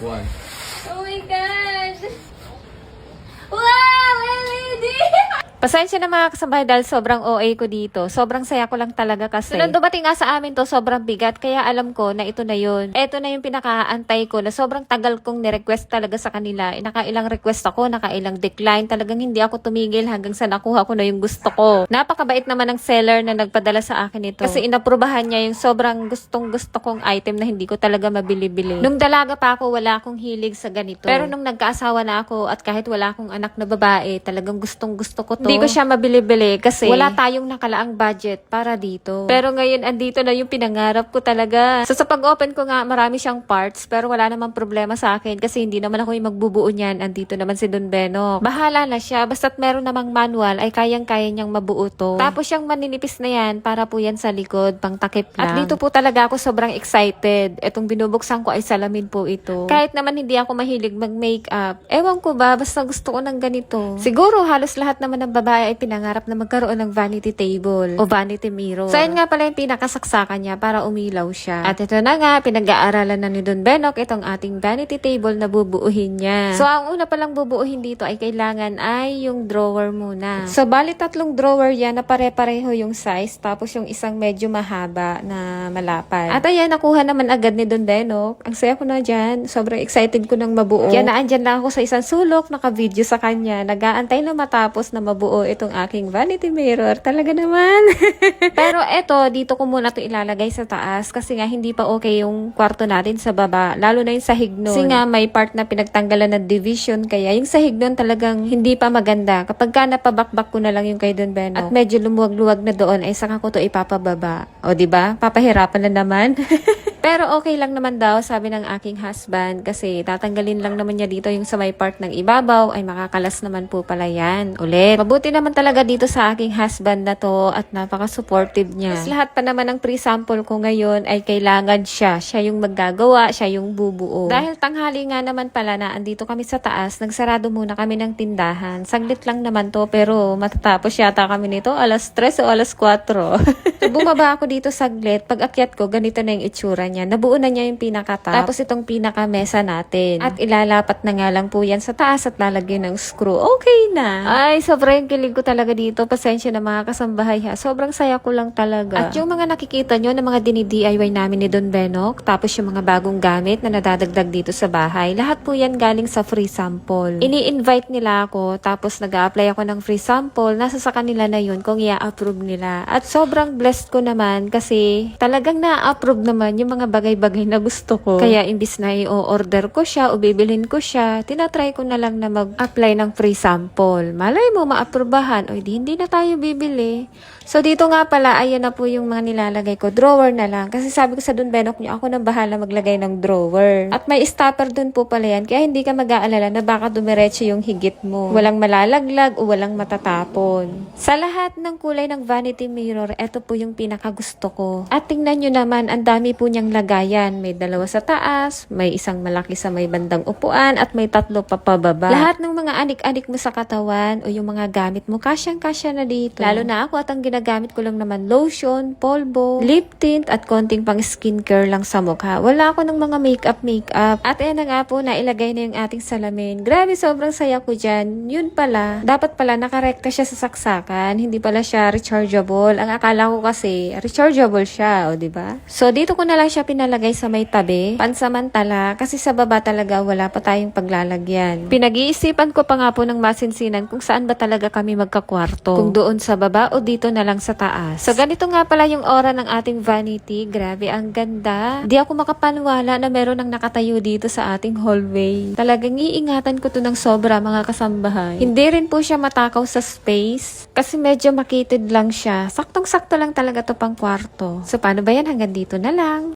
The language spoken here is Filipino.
One. Oh my God! Wow! LED! Pasensya na mga kasambahay dahil sobrang OA ko dito. Sobrang saya ko lang talaga kasi. Nung dumating nga sa amin to, sobrang bigat. Kaya alam ko na ito na yun. Ito na yung pinakaantay ko na sobrang tagal kong nirequest talaga sa kanila. Nakailang request ako, nakailang decline. Talagang hindi ako tumigil hanggang sa nakuha ko na yung gusto ko. Napakabait naman ng seller na nagpadala sa akin ito. Kasi inaprubahan niya yung sobrang gustong gusto kong item na hindi ko talaga mabili-bili. Nung dalaga pa ako, wala akong hilig sa ganito. Pero nung nagkaasawa na ako at kahit wala akong anak na babae, talagang gustong gusto ko to. Hindi ko siya mabili-bili kasi wala tayong nakalaang budget para dito. Pero ngayon, andito na yung pinangarap ko talaga. So sa pag-open ko nga, marami siyang parts pero wala namang problema sa akin kasi hindi naman ako yung magbubuo niyan. Andito naman si Don Benok. Bahala na siya. Basta't meron namang manual ay kayang-kaya niyang mabuo to. Tapos yung maninipis na yan, para po yan sa likod, pang takip lang. At dito po talaga ako sobrang excited. Etong binubuksan ko ay salamin po ito. Kahit naman hindi ako mahilig mag-makeup, ewan ko ba, basta gusto ko ng ganito. Siguro halos lahat naman ng babae ay pinangarap na magkaroon ng vanity table o vanity mirror. So, yun nga pala yung pinakasaksakan niya para umilaw siya. At ito na nga, pinag-aaralan na ni Don Benok itong ating vanity table na bubuuhin niya. So, ang una palang bubuuhin dito ay kailangan ay yung drawer muna. So, bali 3 drawer yan na pare-pareho yung size, tapos yung isang medyo mahaba na malapad. At ayan, nakuha naman agad ni Don Benok. Ang saya ko na dyan. Sobrang excited ko nang mabuo. Kaya naandyan lang ako sa isang sulok, naka-video sa kanya. Nag-aantay na matapos na mabuo itong aking vanity mirror. Talaga naman. Pero eto, dito ko muna to ilalagay sa taas kasi nga hindi pa okay yung kwarto natin sa baba. Lalo na yung sahig nun. Kasi nga may part na pinagtanggalan na division kaya yung sahig nun talagang hindi pa maganda. Kapag ka napabakbak ko na lang yung kay Don Benok at medyo lumuwag-luwag na doon ay saka ko to ipapababa. O diba? Papahirapan na naman. Pero okay lang naman daw, sabi ng aking husband, kasi tatanggalin lang naman niya dito yung sa may part ng ibabaw, ay makakalas naman po pala yan. Ulit. Mabuti naman talaga dito sa aking husband na to at napaka-supportive niya. Mas lahat pa naman ng pre-sample ko ngayon ay kailangan siya. Siya yung maggagawa, siya yung bubuo. Dahil tanghali nga naman pala na andito kami sa taas, nagsarado muna kami ng tindahan. Saglit lang naman to, pero matatapos yata kami nito alas 3 o alas 4. So, bumaba ako dito saglit. Pag akyat ko, ganito na yung itsura niya. Nabuo na niya yung pinaka-top. Tapos itong pinaka-mesa natin. At ilalapat na nga lang po yan sa taas at lalagyan ng screw. Okay na. Ay, sobrang kilig ko talaga dito. Pasensya na mga kasambahay ha. Sobrang saya ko lang talaga. At yung mga nakikita nyo na mga dini-DIY namin ni Don Benok, tapos yung mga bagong gamit na nadadagdag dito sa bahay, lahat po yan galing sa free sample. Ini-invite nila ako, tapos nag-a-apply ako ng free sample. Nasa sa kanila na yun kung i-approve nila. At sobrang blessed ko naman kasi talagang na-approve naman yung mga bagay-bagay na gusto ko. Kaya imbis na i-order ko siya o bibilhin ko siya, tinatry ko na lang na mag-apply ng free sample. Malay mo, maaprubahan. O hindi na tayo bibili. So dito nga pala, ayan na po yung mga nilalagay ko. Drawer na lang. Kasi sabi ko sa Don Benok niyo, ako nang bahala maglagay ng drawer. At may stopper dun po pala yan. Kaya hindi ka mag-aalala na baka dumiretso yung higit mo. Walang malalaglag o walang matatapon. Sa lahat ng kulay ng vanity mirror, eto po yung pinakagusto ko. At tingnan nyo naman, ang dami po niyang lagayan. May 2 sa taas, may isang malaki sa may bandang upuan, at may 3 pa pababa. Lahat ng mga anik-anik mo sa katawan o yung mga gamit mo, kasyang-kasya na dito. Lalo na ako at ang ginagamit ko lang naman lotion, polvo, lip tint, at konting pang skincare lang sa mukha. Wala ako ng mga makeup. At ayan na nga po, nailagay na yung ating salamin. Grabe, sobrang saya ko dyan. Yun pala, dapat pala nakarekta siya sa saksakan. Hindi pala siya rechargeable. Ang akala ko kasi, rechargeable siya, o diba? So, dito ko na lang siya pinalagay sa may tabi. Pansamantala, kasi sa baba talaga wala pa tayong paglalagyan. Pinag-iisipan ko pa nga po ng masinsinan kung saan ba talaga kami magkakwarto. Kung doon sa baba o dito na lang sa taas. So, ganito nga pala yung aura ng ating vanity. Grabe, ang ganda. Di ako makapaniwala na meron nang nakatayo dito sa ating hallway. Talagang iingatan ko to ng sobra mga kasambahay. Hindi rin po siya matakaw sa space kasi medyo makitid lang siya. Saktong-sakto lang talaga to pang kwarto. So, paano ba yan? Hanggang dito na lang.